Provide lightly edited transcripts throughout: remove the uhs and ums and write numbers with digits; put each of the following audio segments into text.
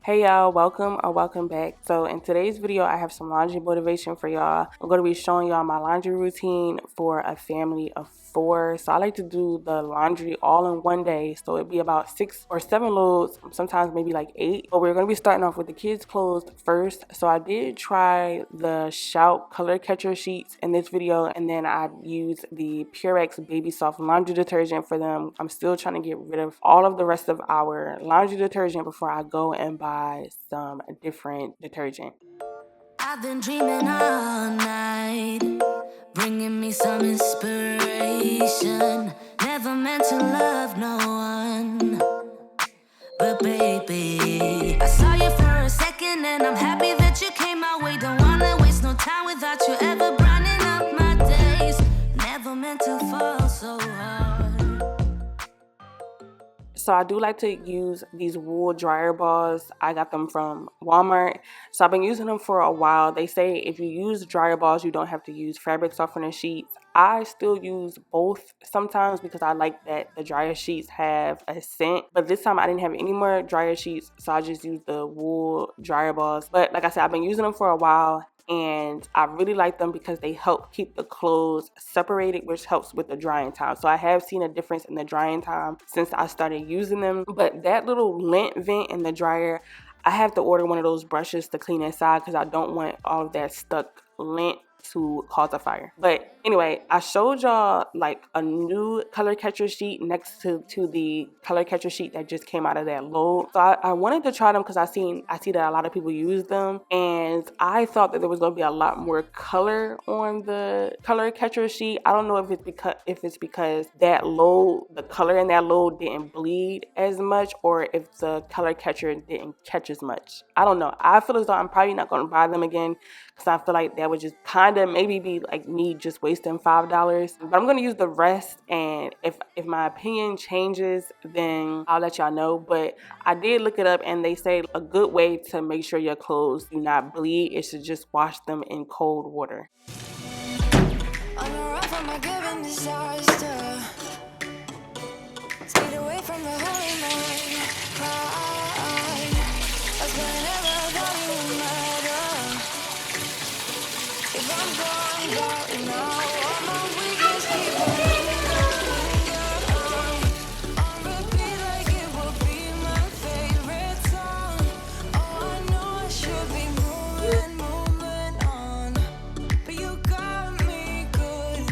Hey y'all, welcome or welcome back. So in today's video, I have some laundry motivation for y'all. I'm going to be showing y'all my laundry routine for a family of 4. So I like to do the laundry all in one day. So it'd be about 6 or 7 loads, sometimes maybe like 8. But we're going to be starting off with the kids' clothes first. So I did try the Shout color catcher sheets in this video, and then I used the Purex Baby Soft laundry detergent for them. I'm still trying to get rid of all of the rest of our laundry detergent before I go and buy some different detergent. I've been dreaming all night, bringing me some inspiration. Never meant to love no one, but baby, I saw you for a second and I'm happy that you came my way. Don't wanna waste no time without you ever brightening up my days. Never meant to fall so hard. So I do like to use these wool dryer balls. I got them from Walmart. So I've been using them for a while. They say if you use dryer balls, you don't have to use fabric softener sheets. I still use both sometimes because I like that the dryer sheets have a scent. But this time I didn't have any more dryer sheets, so I just used the wool dryer balls. But like I said, I've been using them for a while, and I really like them because they help keep the clothes separated, which helps with the drying time. So I have seen a difference in the drying time since I started using them. But that little lint vent in the dryer, I have to order one of those brushes to clean inside because I don't want all of that stuck lint to cause a fire. But anyway, I showed y'all like a new color catcher sheet next to the color catcher sheet that just came out of that load. So I wanted to try them because I see that a lot of people use them, and I thought that there was going to be a lot more color on the color catcher sheet. I don't know if it's because that load, the color in that load didn't bleed as much, or if the color catcher didn't catch as much. I don't know. I feel as though I'm probably not going to buy them again because I feel like that would just kind of maybe be like me just wasting $5. But I'm going to use the rest, and if my opinion changes, then I'll let y'all know. But I did look it up, and they say a good way to make sure your clothes do not bleed is to just wash them in cold water. On the run from my given disaster, stayed away from the holy man. That's whenever I thought it would matter. If I'm gone now, all my weakness keep on repeat like it would be my favorite song. Oh, I know I should be moving on, but you got me good,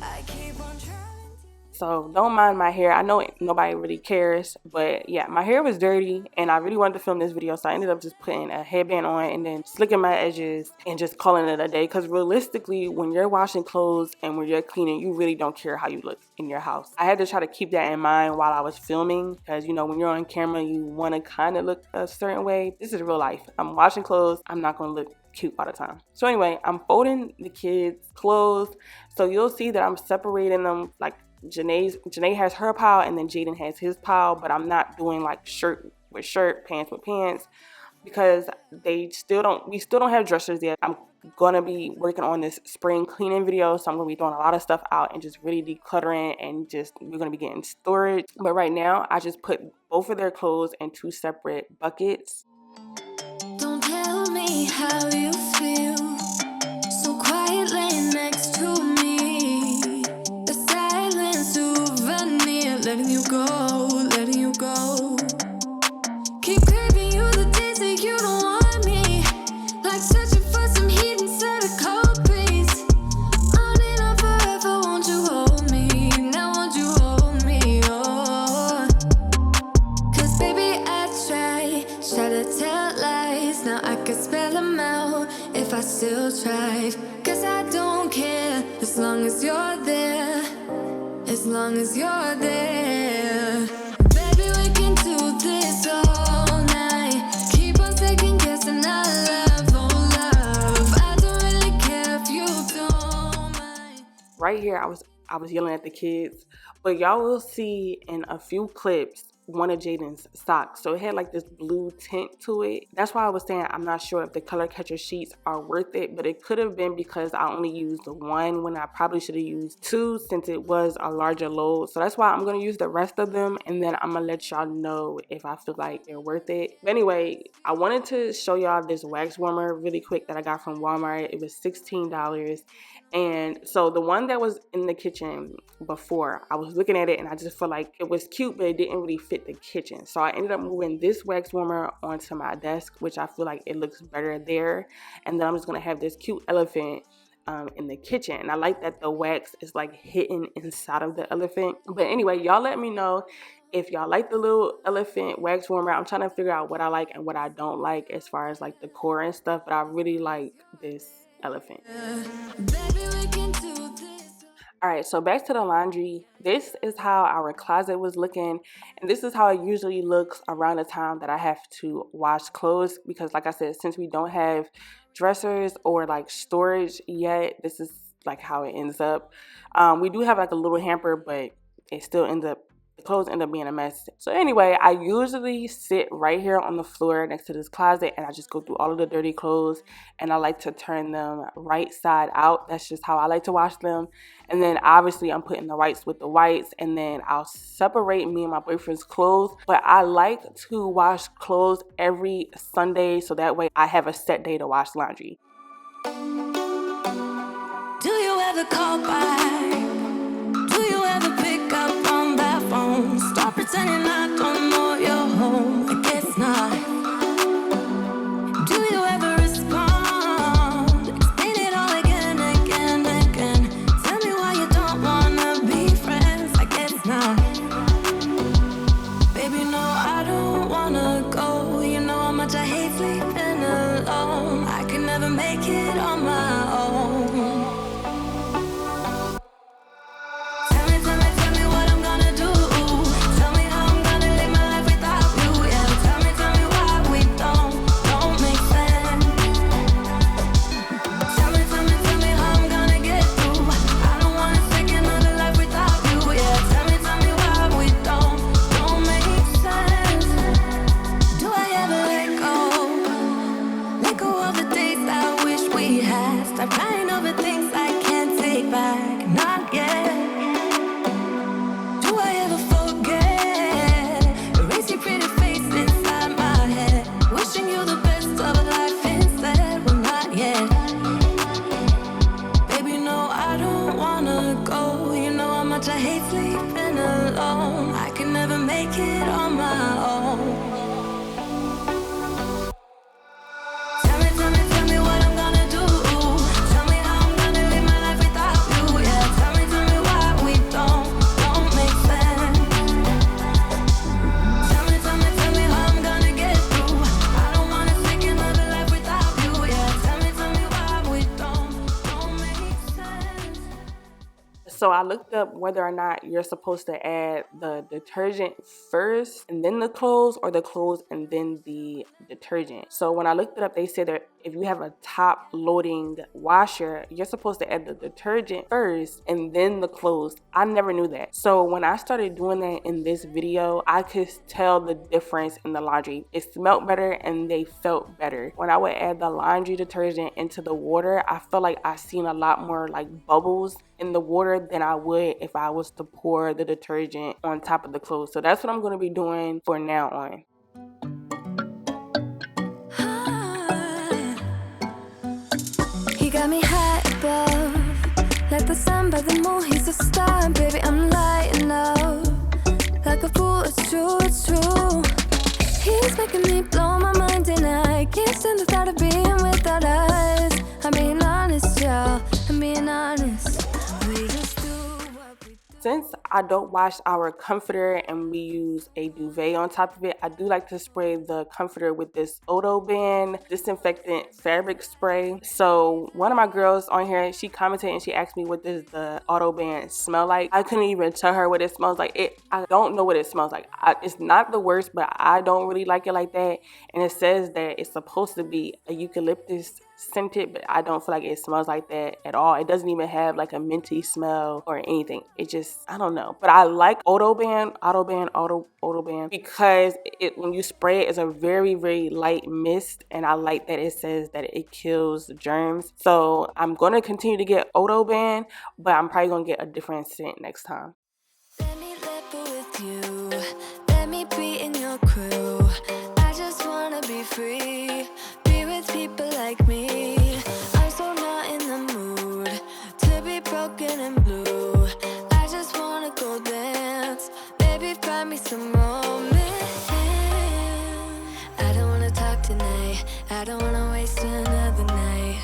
I keep on trying to. So don't mind my hair. I know nobody really cares, but yeah, my hair was dirty and I really wanted to film this video, so I ended up just putting a headband on and then slicking my edges and just calling it a day. Because realistically, when you're washing clothes and when you're cleaning, you really don't care how you look in your house. I had to try to keep that in mind while I was filming because, you know, when you're on camera, you want to kind of look a certain way. This is real life. I'm washing clothes. I'm not going to look cute all the time. So anyway, I'm folding the kids' clothes. So you'll see that I'm separating them. Like Janae has her pile and then Jaden has his pile, but I'm not doing like shirt with shirt, pants with pants, because we still don't have dressers yet. I'm gonna be working on this spring cleaning video, so I'm gonna be throwing a lot of stuff out and just really decluttering, and we're gonna be getting storage. But right now I just put both of their clothes in 2 separate buckets. Don't tell me how you feel, so quietly next to me. The silence souvenir, letting you go. Keep craving you the days that you don't want me, like searching for some heat instead of cold breeze. On and on forever, won't you hold me? Now won't you hold me? Oh, 'cause baby I try to tell lies. Now I could spell them out if I still tried. 'Cause I don't care as long as you're there. As long as you're there. Baby, we can do this all night. Keep on second guessing our love, oh love. I don't really care if you don't mind. Right here I was yelling at the kids, but y'all will see in a few clips one of Jaden's socks, so it had like this blue tint to it. That's why I was saying I'm not sure if the color catcher sheets are worth it, but it could have been because I only used one when I probably should have used two since it was a larger load. So that's why I'm going to use the rest of them, and then I'm going to let y'all know if I feel like they're worth it. But anyway, I wanted to show y'all this wax warmer really quick that I got from Walmart. It was $16. And so the one that was in the kitchen before, I was looking at it and I just felt like it was cute, but it didn't really fit the kitchen. So I ended up moving this wax warmer onto my desk, which I feel like it looks better there. And then I'm just going to have this cute elephant in the kitchen. And I like that the wax is like hidden inside of the elephant. But anyway, y'all let me know if y'all like the little elephant wax warmer. I'm trying to figure out what I like and what I don't like as far as like the core and stuff, but I really like this elephant. All right, so back to the laundry. This is how our closet was looking, and this is how it usually looks around the time that I have to wash clothes, because like I said, since we don't have dressers or like storage yet, this is like how it ends up. We do have like a little hamper, but it still ends up, the clothes end up being a mess. So anyway, I usually sit right here on the floor next to this closet and I just go through all of the dirty clothes, and I like to turn them right side out. That's just how I like to wash them. And then obviously I'm putting the whites with the whites, and then I'll separate me and my boyfriend's clothes. But I like to wash clothes every Sunday, so that way I have a set day to wash laundry. Do you ever call back? Do you ever pick up on that phone? Stop pretending I don't know you're home. I guess not. Do you ever respond? Explain it all again, again, again. Tell me why you don't wanna be friends. I guess not. Baby, no, I don't wanna go. You know how much I hate sleeping alone. I can never make it on my own. So I looked up whether or not you're supposed to add the detergent first and then the clothes, or the clothes and then the detergent. So when I looked it up, they said that if you have a top loading washer, you're supposed to add the detergent first and then the clothes. I never knew that. So when I started doing that in this video, I could tell the difference in the laundry. It smelled better and they felt better. When I would add the laundry detergent into the water, I felt like I seen a lot more like bubbles in the water than I would if I was to pour the detergent on top of the clothes. So that's what I'm going to be doing for now on. He got me high above, like the sun by the moon, he's a star. Baby, I'm lighting up, like a fool, it's true, it's true. He's making me blow my mind and I can't stand the thought of being without us. I'm being honest, y'all, I'm being honest. Since I don't wash our comforter and we use a duvet on top of it, I do like to spray the comforter with this Odo Band disinfectant fabric spray. So one of my girls on here, she commented and she asked me what does the Odo Band smell like. I couldn't even tell her what it smells like. I don't know what it smells like. It's not the worst, but I don't really like it like that. And it says that it's supposed to be a eucalyptus scented, but I don't feel like it smells like that at all. It doesn't even have like a minty smell or anything. It just, I don't know. smell. But I like Autobahn, because it when you spray it, it's a very, very light mist, and I like that it says that it kills germs. So I'm gonna continue to get Autobahn, but I'm probably gonna get a different scent next time. Let me level with you. Let me be in your crew. I just wanna be free. Be with people like me. I'm so not in the mood to be broken and blue. I just wanna go dance. Baby, find me some romance. I don't wanna talk tonight. I don't wanna waste another night.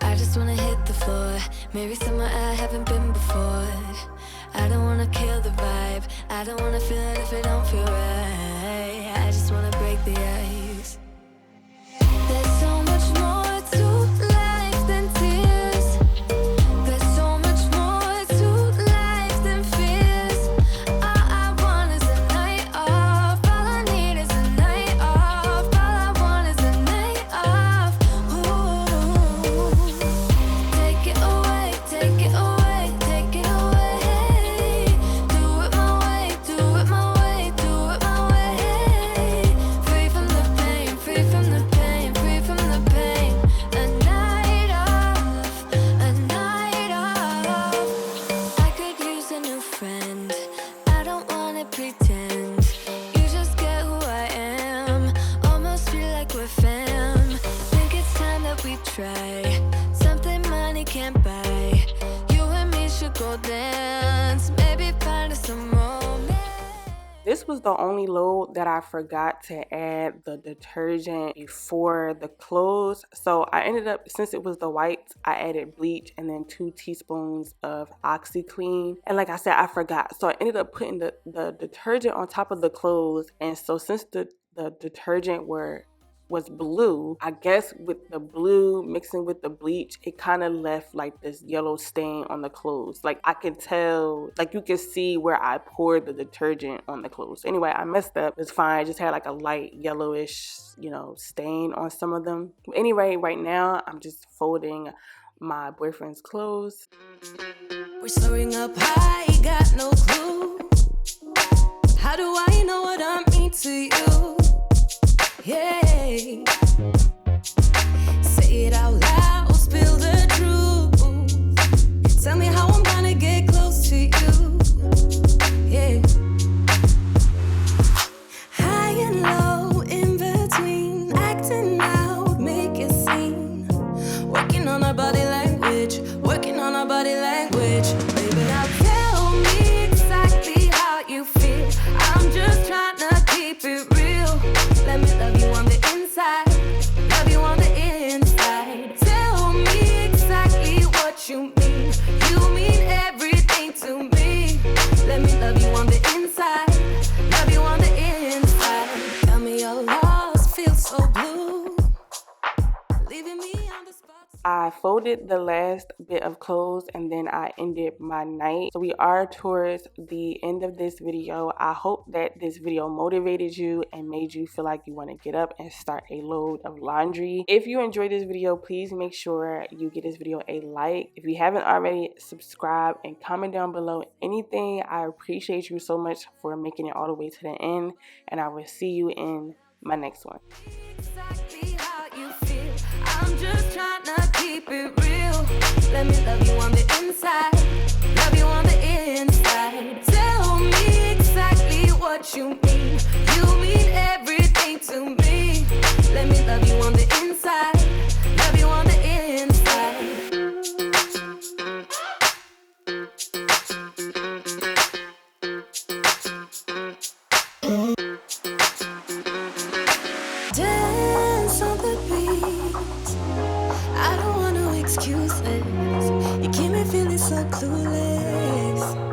I just wanna hit the floor. Maybe somewhere I haven't been before. I don't wanna kill the vibe. I don't wanna feel it if it don't feel right. I just wanna break the ice. There's so much more to life than tears. There's so much more to life than fears. All I want is a night off. All I need is a night off. All I want is a night off. Ooh. Take it away, take it away, take it away. Do it my way, do it my way, do it my way. Free from the pain, free from the pain, free from the pain. A night off, a night off. I could use a new friend. I don't wanna pretend. You just get who I am. Almost feel like we're fam. Think it's time that we try something money can't buy. You and me should go dance. Maybe find us some romance. This was the only load that I forgot to add the detergent before the clothes. So I ended up, since it was the whites, I added bleach and then 2 teaspoons of OxyClean. And like I said, I forgot. So I ended up putting the detergent on top of the clothes. And so since the detergent was blue, I guess with the blue mixing with the bleach, it kind of left like this yellow stain on the clothes. Like I can tell, like you can see where I poured the detergent on the clothes. Anyway, I messed up. It's fine. I just had like a light yellowish, stain on some of them. Anyway, right now I'm just folding my boyfriend's clothes. We're soaring up high, got no clue. How do I know what I mean to you? Yeah. Say it out loud, spill the truth. Tell me how I'm gonna get close to you. Yeah. High and low, in between, acting out, make a scene. Working on our body language, working on our body language. Baby, now tell me exactly how you feel. I'm just trying to keep it real. Let me love you on the inside, love you on the inside. Tell me exactly what you mean. You mean everything to me. Let me love you on the inside, love you on the inside. Tell me you're lost, feel so blue. Leaving me on the spot. I folded the last bit of clothes and then I ended my night. So we are towards the end of this video. I hope that this video motivated you and made you feel like you want to get up and start a load of laundry. If you enjoyed this video, please make sure you give this video a like. If you haven't already, subscribe and comment down below anything. I appreciate you so much for making it all the way to the end, and I will see you in my next one. Exactly how you feel. I'm just trying to keep it real. Let me love you on the inside, love you on the inside. Tell me exactly what you mean. You mean everything to me. Let me love you on the inside, love you on the inside. Dance on the beat. I don't want no excuses. You keep me feeling so clueless.